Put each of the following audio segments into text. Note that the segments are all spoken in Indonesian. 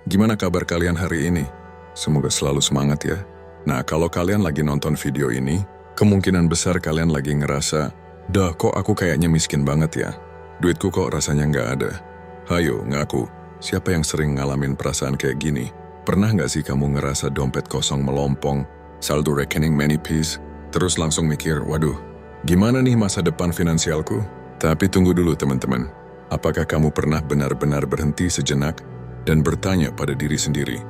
Gimana kabar kalian hari ini? Semoga selalu semangat ya. Nah, kalau kalian lagi nonton video ini, kemungkinan besar kalian lagi ngerasa, dah kok aku kayaknya miskin banget ya? Duitku kok rasanya nggak ada. Hayo, ngaku. Siapa yang sering ngalamin perasaan kayak gini? Pernah nggak sih kamu ngerasa dompet kosong melompong, saldo rekening manipis, terus langsung mikir, waduh, gimana nih masa depan finansialku? Tapi tunggu dulu teman-teman. Apakah kamu pernah benar-benar berhenti sejenak dan bertanya pada diri sendiri,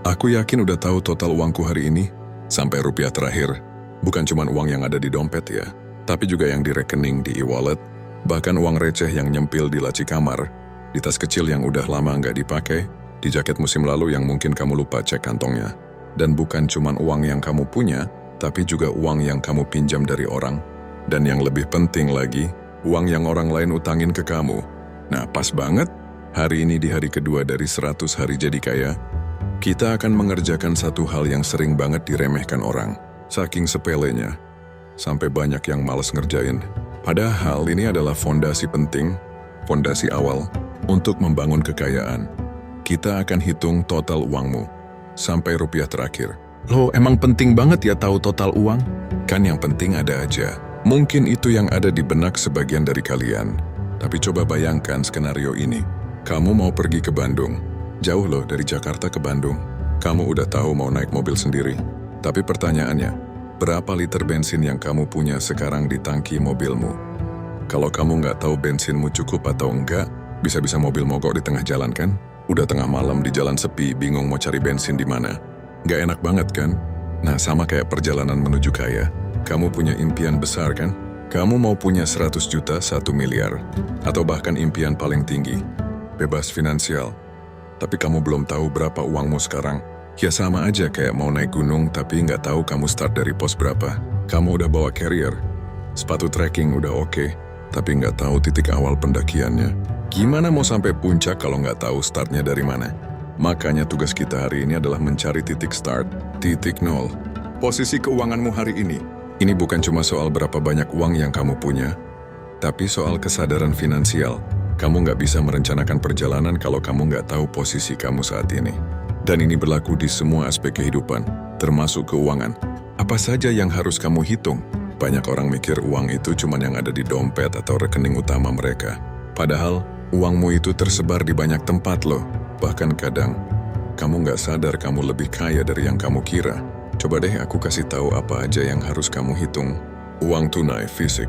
aku yakin udah tahu total uangku hari ini, sampai rupiah terakhir, bukan cuma uang yang ada di dompet ya, tapi juga yang di rekening di e-wallet, bahkan uang receh yang nyempil di laci kamar, di tas kecil yang udah lama nggak dipakai, di jaket musim lalu yang mungkin kamu lupa cek kantongnya. Dan bukan cuma uang yang kamu punya, tapi juga uang yang kamu pinjam dari orang. Dan yang lebih penting lagi, uang yang orang lain utangin ke kamu. Nah, pas banget, hari ini di hari kedua dari 100 hari jadi kaya, kita akan mengerjakan satu hal yang sering banget diremehkan orang. Saking sepelenya, sampai banyak yang malas ngerjain. Padahal ini adalah fondasi penting, fondasi awal, untuk membangun kekayaan. Kita akan hitung total uangmu, sampai rupiah terakhir. Loh, emang penting banget ya tahu total uang? Kan yang penting ada aja. Mungkin itu yang ada di benak sebagian dari kalian. Tapi coba bayangkan skenario ini. Kamu mau pergi ke Bandung. Jauh loh dari Jakarta ke Bandung. Kamu udah tahu mau naik mobil sendiri. Tapi pertanyaannya, berapa liter bensin yang kamu punya sekarang di tangki mobilmu? Kalau kamu nggak tahu bensinmu cukup atau enggak, bisa-bisa mobil mogok di tengah jalan kan? Udah tengah malam di jalan sepi, bingung mau cari bensin di mana. Nggak enak banget kan? Nah, sama kayak perjalanan menuju kaya. Kamu punya impian besar kan? Kamu mau punya 100 juta, 1 miliar. Atau bahkan impian paling tinggi, bebas finansial. Tapi kamu belum tahu berapa uangmu sekarang. Ya sama aja kayak mau naik gunung tapi nggak tahu kamu start dari pos berapa. Kamu udah bawa carrier, sepatu trekking udah oke, tapi nggak tahu titik awal pendakiannya. Gimana mau sampai puncak kalau nggak tahu startnya dari mana? Makanya tugas kita hari ini adalah mencari titik start, titik nol. Posisi keuanganmu hari ini. Ini bukan cuma soal berapa banyak uang yang kamu punya, tapi soal kesadaran finansial. Kamu nggak bisa merencanakan perjalanan kalau kamu nggak tahu posisi kamu saat ini. Dan ini berlaku di semua aspek kehidupan, termasuk keuangan. Apa saja yang harus kamu hitung? Banyak orang mikir uang itu cuma yang ada di dompet atau rekening utama mereka. Padahal, uangmu itu tersebar di banyak tempat loh. Bahkan kadang, kamu nggak sadar kamu lebih kaya dari yang kamu kira. Coba deh aku kasih tahu apa aja yang harus kamu hitung. Uang tunai fisik.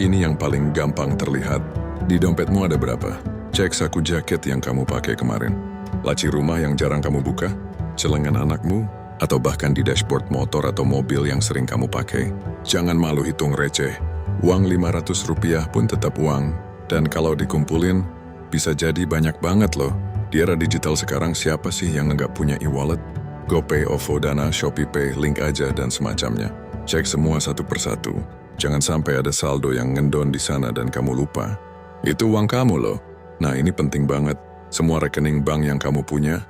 Ini yang paling gampang terlihat. Di dompetmu ada berapa? Cek saku jaket yang kamu pakai kemarin. Laci rumah yang jarang kamu buka. Celengan anakmu. Atau bahkan di dashboard motor atau mobil yang sering kamu pakai. Jangan malu hitung receh. Uang 500 rupiah pun tetap uang. Dan kalau dikumpulin, bisa jadi banyak banget loh. Di era digital sekarang siapa sih yang nggak punya e-wallet? GoPay, OVO, Dana, ShopeePay, Link Aja, dan semacamnya. Cek semua satu persatu. Jangan sampai ada saldo yang ngendon di sana dan kamu lupa. Itu uang kamu loh. Nah ini penting banget. Semua rekening bank yang kamu punya,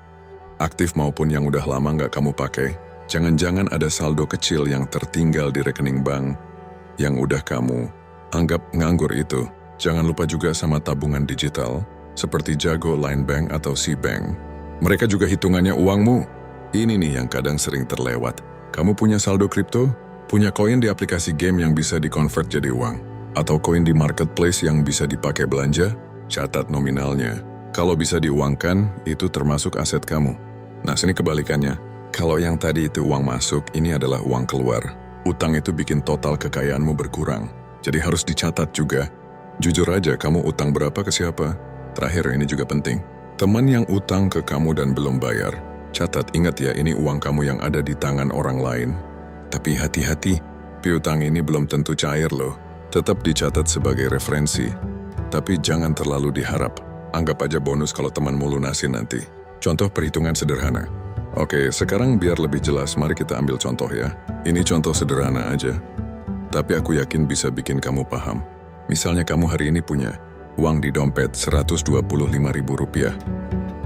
aktif maupun yang udah lama nggak kamu pakai, jangan-jangan ada saldo kecil yang tertinggal di rekening bank yang udah kamu anggap nganggur itu. Jangan lupa juga sama tabungan digital, seperti Jago, Line Bank, atau C-Bank. Mereka juga hitungannya uangmu. Ini nih yang kadang sering terlewat. Kamu punya saldo kripto? Punya koin di aplikasi game yang bisa dikonvert jadi uang? Atau koin di marketplace yang bisa dipakai belanja? Catat nominalnya. Kalau bisa diuangkan, itu termasuk aset kamu. Nah, sini kebalikannya. Kalau yang tadi itu uang masuk, ini adalah uang keluar. Utang itu bikin total kekayaanmu berkurang. Jadi harus dicatat juga. Jujur aja, kamu utang berapa ke siapa? Terakhir, ini juga penting. Teman yang utang ke kamu dan belum bayar. Catat, ingat ya, ini uang kamu yang ada di tangan orang lain. Tapi hati-hati, piutang ini belum tentu cair loh. Tetap dicatat sebagai referensi. Tapi jangan terlalu diharap. Anggap aja bonus kalau temanmu lunasin nanti. Contoh perhitungan sederhana. Oke, sekarang biar lebih jelas, mari kita ambil contoh ya. Ini contoh sederhana aja. Tapi aku yakin bisa bikin kamu paham. Misalnya kamu hari ini punya uang di dompet Rp125.000.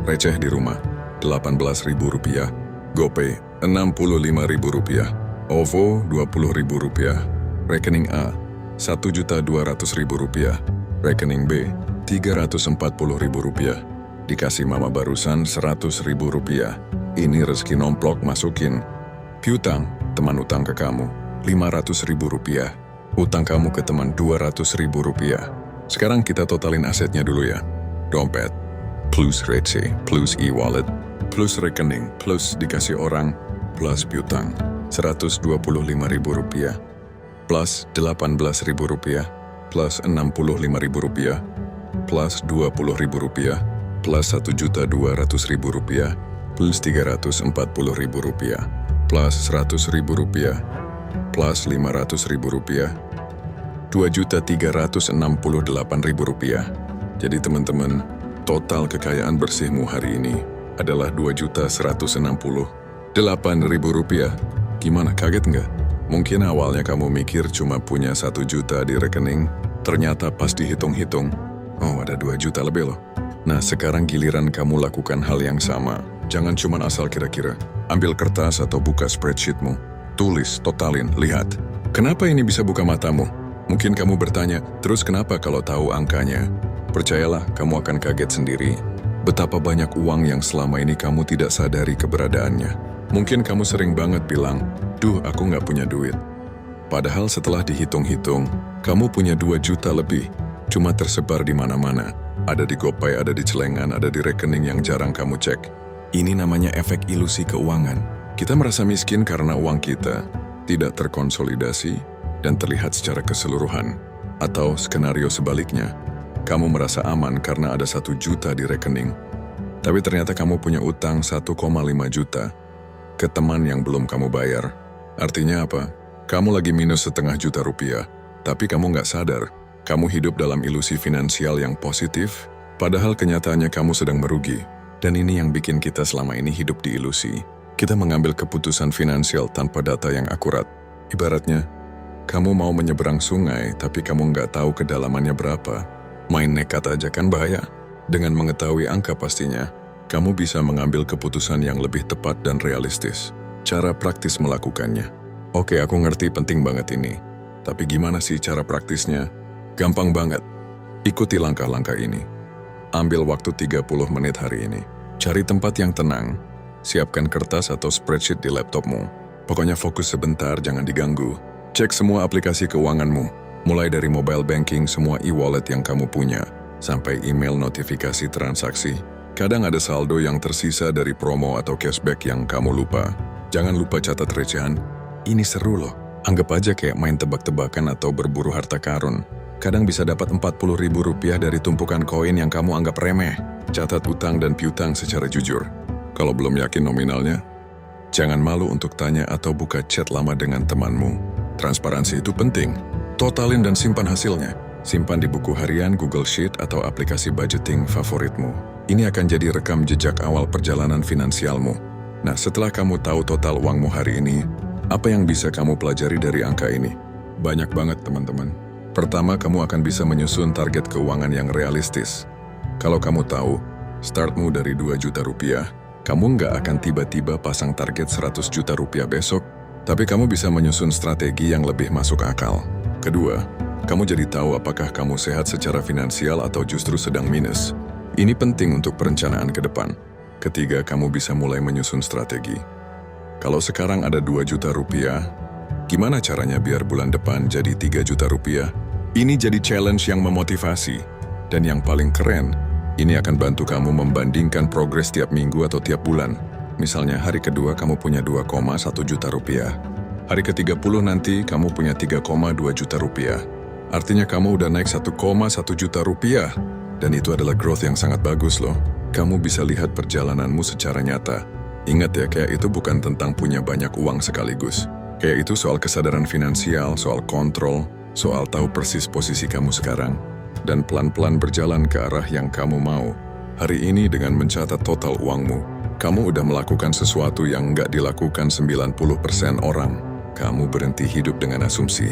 Receh di rumah Rp18.000. GoPay Rp65.000. OVO Rp20.000. Rekening A Rp1.200.000. Rekening B Rp340.000. Dikasih mama barusan 100.000 rupiah. Ini rezeki nomplok masukin. Piutang, teman utang ke kamu 500.000 rupiah. Utang kamu ke teman 200.000 rupiah. Sekarang kita totalin asetnya dulu ya. Dompet, plus receh, plus e-wallet, plus rekening, plus dikasih orang, plus piutang 125.000 rupiah, plus 18.000 rupiah, plus 65.000 rupiah, plus 20.000 rupiah, plus 1.200.000 rupiah, plus 340.000 rupiah, plus 100.000 rupiah, plus 500.000 rupiah, 2.368.000 rupiah. Jadi teman-teman, total kekayaan bersihmu hari ini adalah 2.168.000 rupiah. Gimana, kaget nggak? Mungkin awalnya kamu mikir cuma punya 1 juta di rekening, ternyata pas dihitung-hitung, oh ada 2 juta lebih loh. Nah sekarang giliran kamu lakukan hal yang sama. Jangan cuma asal kira-kira. Ambil kertas atau buka spreadsheetmu. Tulis, totalin, lihat. Kenapa ini bisa buka matamu? Mungkin kamu bertanya, terus kenapa kalau tahu angkanya? Percayalah, kamu akan kaget sendiri. Betapa banyak uang yang selama ini kamu tidak sadari keberadaannya. Mungkin kamu sering banget bilang, duh aku nggak punya duit. Padahal setelah dihitung-hitung, kamu punya 2 juta lebih. Cuma tersebar di mana-mana. Ada di GoPay, ada di celengan, ada di rekening yang jarang kamu cek. Ini namanya efek ilusi keuangan. Kita merasa miskin karena uang kita tidak terkonsolidasi dan terlihat secara keseluruhan. Atau skenario sebaliknya, kamu merasa aman karena ada 1 juta di rekening. Tapi ternyata kamu punya utang 1,5 juta ke teman yang belum kamu bayar. Artinya apa? Kamu lagi minus 0,5 juta rupiah, tapi kamu nggak sadar. Kamu hidup dalam ilusi finansial yang positif, padahal kenyataannya kamu sedang merugi. Dan ini yang bikin kita selama ini hidup di ilusi. Kita mengambil keputusan finansial tanpa data yang akurat. Ibaratnya, kamu mau menyeberang sungai, tapi kamu nggak tahu kedalamannya berapa. Main nekat aja kan bahaya. Dengan mengetahui angka pastinya, kamu bisa mengambil keputusan yang lebih tepat dan realistis. Cara praktis melakukannya. Oke, aku ngerti penting banget ini. Tapi gimana sih cara praktisnya? Gampang banget. Ikuti langkah-langkah ini. Ambil waktu 30 menit hari ini. Cari tempat yang tenang. Siapkan kertas atau spreadsheet di laptopmu. Pokoknya fokus sebentar, jangan diganggu. Cek semua aplikasi keuanganmu. Mulai dari mobile banking, semua e-wallet yang kamu punya, sampai email notifikasi transaksi. Kadang ada saldo yang tersisa dari promo atau cashback yang kamu lupa. Jangan lupa catat recehan. Ini seru loh. Anggap aja kayak main tebak-tebakan atau berburu harta karun. Kadang bisa dapat 40.000 rupiah dari tumpukan koin yang kamu anggap remeh. Catat utang dan piutang secara jujur. Kalau belum yakin nominalnya, jangan malu untuk tanya atau buka chat lama dengan temanmu. Transparansi itu penting. Totalin dan simpan hasilnya. Simpan di buku harian, Google Sheet, atau aplikasi budgeting favoritmu. Ini akan jadi rekam jejak awal perjalanan finansialmu. Nah, setelah kamu tahu total uangmu hari ini, apa yang bisa kamu pelajari dari angka ini? Banyak banget, teman-teman. Pertama, kamu akan bisa menyusun target keuangan yang realistis. Kalau kamu tahu, startmu dari 2 juta rupiah, kamu nggak akan tiba-tiba pasang target 100 juta rupiah besok, tapi kamu bisa menyusun strategi yang lebih masuk akal. Kedua, kamu jadi tahu apakah kamu sehat secara finansial atau justru sedang minus. Ini penting untuk perencanaan ke depan. Ketiga, kamu bisa mulai menyusun strategi. Kalau sekarang ada 2 juta rupiah, gimana caranya biar bulan depan jadi 3 juta rupiah? Ini jadi challenge yang memotivasi. Dan yang paling keren, ini akan bantu kamu membandingkan progres tiap minggu atau tiap bulan. Misalnya hari kedua kamu punya 2,1 juta rupiah. Hari ke-30 nanti kamu punya 3,2 juta rupiah. Artinya kamu udah naik 1,1 juta rupiah. Dan itu adalah growth yang sangat bagus loh. Kamu bisa lihat perjalananmu secara nyata. Ingat ya, kayak itu bukan tentang punya banyak uang sekaligus. Kayak itu soal kesadaran finansial, soal kontrol, soal tahu persis posisi kamu sekarang. Dan pelan-pelan berjalan ke arah yang kamu mau. Hari ini dengan mencatat total uangmu, kamu udah melakukan sesuatu yang nggak dilakukan 90% orang. Kamu berhenti hidup dengan asumsi.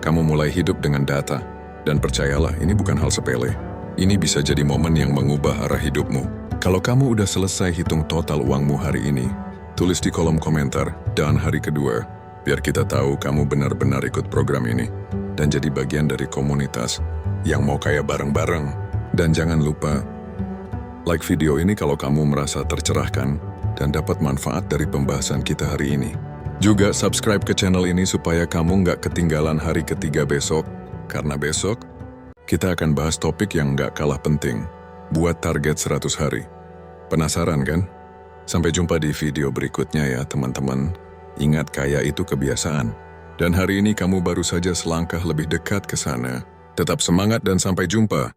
Kamu mulai hidup dengan data. Dan percayalah, ini bukan hal sepele. Ini bisa jadi momen yang mengubah arah hidupmu. Kalau kamu udah selesai hitung total uangmu hari ini, tulis di kolom komentar, dan hari kedua, biar kita tahu kamu benar-benar ikut program ini. Dan jadi bagian dari komunitas yang mau kaya bareng-bareng. Dan jangan lupa, Like video ini kalau kamu merasa tercerahkan dan dapat manfaat dari pembahasan kita hari ini. Juga subscribe ke channel ini supaya kamu nggak ketinggalan hari ketiga besok, karena besok kita akan bahas topik yang nggak kalah penting, buat target 100 hari. Penasaran kan? Sampai jumpa di video berikutnya ya teman-teman. Ingat, kaya itu kebiasaan. Dan hari ini kamu baru saja selangkah lebih dekat ke sana. Tetap semangat dan sampai jumpa.